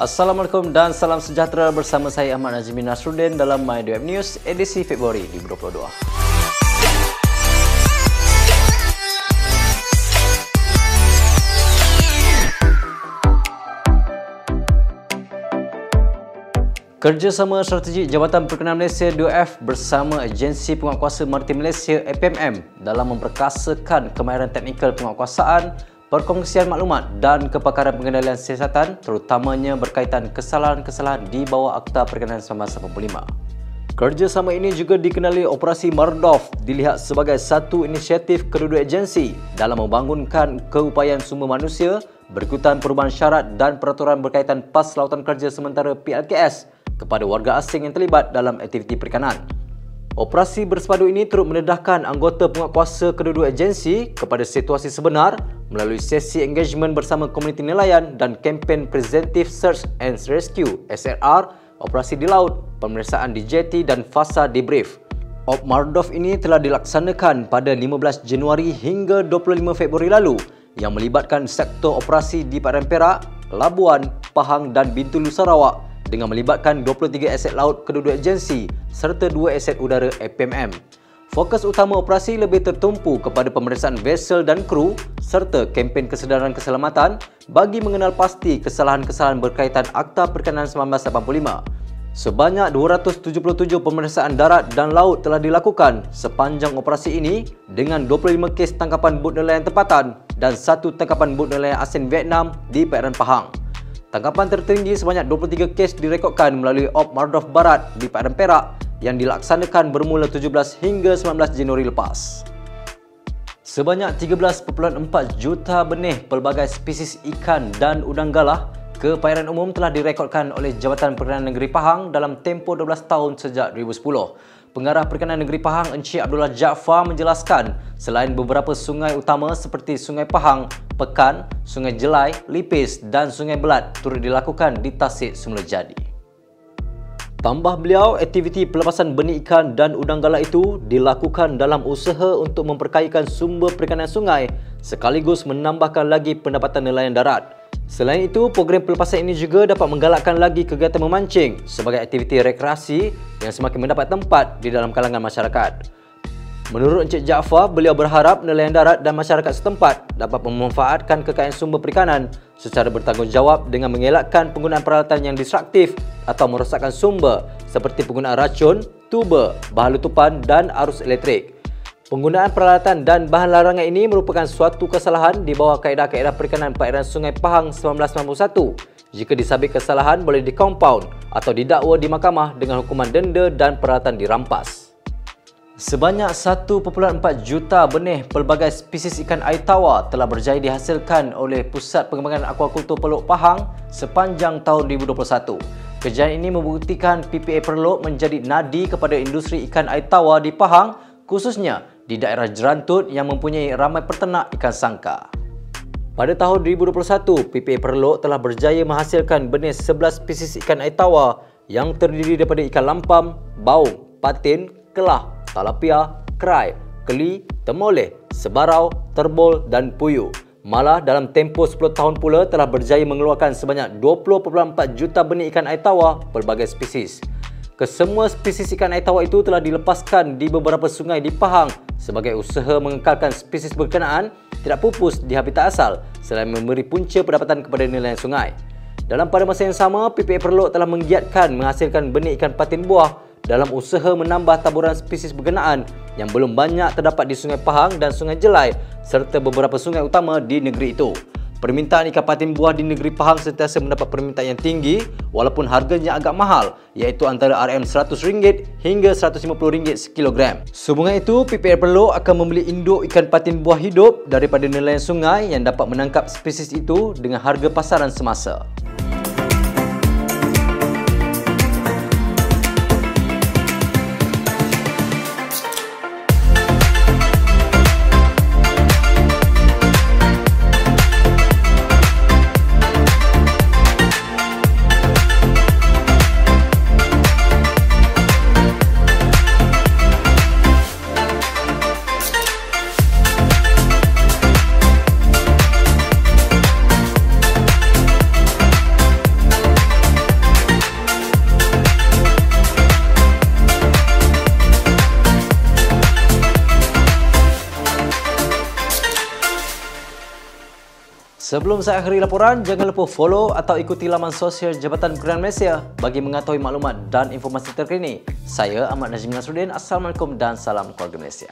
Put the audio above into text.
Assalamualaikum dan salam sejahtera bersama saya Ahmad Najmi Nasruddin dalam MyDWeb News edisi Februari 2022. Kerjasama Strategik Jabatan Perkenalan Malaysia 2F bersama Agensi Penguatkuasa Maritim Malaysia APMM dalam memperkasakan kemahiran teknikal penguatkuasaan, perkongsian maklumat dan kepakaran pengendalian siasatan terutamanya berkaitan kesalahan-kesalahan di bawah Akta Perkenalan 1985. Kerjasama ini juga dikenali Operasi Mardov dilihat sebagai satu inisiatif kedua-dua agensi dalam membangunkan keupayaan sumber manusia berikutan perubahan syarat dan peraturan berkaitan PAS Lautan Kerja Sementara PLKS kepada warga asing yang terlibat dalam aktiviti perikanan. Operasi bersepadu ini turut mendedahkan anggota penguatkuasa kedua-dua agensi kepada situasi sebenar melalui sesi engagement bersama komuniti nelayan dan kempen Preventive Search and Rescue SRR, operasi di laut, pemeriksaan di jeti dan fasa debrief. Op Mardov ini telah dilaksanakan pada 15 Januari hingga 25 Februari lalu yang melibatkan sektor operasi di Padang Perak, Labuan, Pahang dan Bintulu Sarawak dengan melibatkan 23 aset laut kedua-dua agensi serta 2 aset udara APMM. Fokus utama operasi lebih tertumpu kepada pemeriksaan vessel dan kru serta kempen kesedaran keselamatan bagi mengenal pasti kesalahan-kesalahan berkaitan Akta Perkenalan 1985. Sebanyak 277 pemeriksaan darat dan laut telah dilakukan sepanjang operasi ini dengan 25 kes tangkapan bot nelayan tempatan dan 1 tangkapan bot nelayan asing Vietnam di perairan Pahang. Tangkapan tertinggi sebanyak 23 kes direkodkan melalui Op Mardov Barat di Padang Perak yang dilaksanakan bermula 17 hingga 19 Januari lepas. Sebanyak 13.4 juta benih pelbagai spesies ikan dan udang galah ke perairan umum telah direkodkan oleh Jabatan Perkenalan Negeri Pahang dalam tempoh 12 tahun sejak 2010. Pengarah Perkenalan Negeri Pahang Encik Abdullah Jaafar menjelaskan selain beberapa sungai utama seperti Sungai Pahang, Pekan, Sungai Jelai, Lipis dan Sungai Belat turut dilakukan di Tasik semula jadi. Tambah beliau, aktiviti pelepasan benih ikan dan udang galah itu dilakukan dalam usaha untuk memperkayakan sumber perikanan sungai sekaligus menambahkan lagi pendapatan nelayan darat. Selain itu, program pelepasan ini juga dapat menggalakkan lagi kegiatan memancing sebagai aktiviti rekreasi yang semakin mendapat tempat di dalam kalangan masyarakat. Menurut Encik Jaafar, beliau berharap nelayan darat dan masyarakat setempat dapat memanfaatkan kekayaan sumber perikanan secara bertanggungjawab dengan mengelakkan penggunaan peralatan yang destruktif atau merosakkan sumber seperti penggunaan racun, tuba, bahan letupan dan arus elektrik. Penggunaan peralatan dan bahan larangan ini merupakan suatu kesalahan di bawah kaedah-kaedah perikanan perairan Sungai Pahang 1991. Jika disabit kesalahan boleh dikompaun atau didakwa di mahkamah dengan hukuman denda dan peralatan dirampas. Sebanyak 1.4 juta benih pelbagai spesies ikan air tawar telah berjaya dihasilkan oleh Pusat Pengembangan Aquakultur Peluk Pahang sepanjang tahun 2021. Kejayaan ini membuktikan PPA Perluk menjadi nadi kepada industri ikan air tawar di Pahang, khususnya di daerah Jerantut yang mempunyai ramai peternak ikan sangka. Pada tahun 2021, PPA Perluk telah berjaya menghasilkan benih 11 spesies ikan air tawar yang terdiri daripada ikan lampam, baung, patin, kelah, talapia, kerai, keli, temoleh, sebarau, terbol dan puyuh. Malah dalam tempoh 10 tahun pula telah berjaya mengeluarkan sebanyak 20.4 juta benih ikan air tawar pelbagai spesies. Kesemua spesies ikan air tawar itu telah dilepaskan di beberapa sungai di Pahang sebagai usaha mengekalkan spesies berkenaan tidak pupus di habitat asal selain memberi punca pendapatan kepada nelayan sungai. Dalam pada masa yang sama, PPA Perluk telah menggiatkan menghasilkan benih ikan patin buah dalam usaha menambah taburan spesies berkenaan yang belum banyak terdapat di Sungai Pahang dan Sungai Jelai serta beberapa sungai utama di negeri itu. Permintaan ikan patin buah di negeri Pahang sentiasa mendapat permintaan yang tinggi walaupun harganya agak mahal iaitu antara RM100 hingga RM150 sekilogram. Sehubungan itu, PPA Perluk akan membeli induk ikan patin buah hidup daripada nelayan sungai yang dapat menangkap spesies itu dengan harga pasaran semasa. Sebelum saya akhiri laporan, jangan lupa follow atau ikuti laman sosial Jabatan Perkebunan Malaysia bagi mengetahui maklumat dan informasi terkini. Saya Ahmad Najmi Nasruddin. Assalamualaikum dan salam keluarga Malaysia.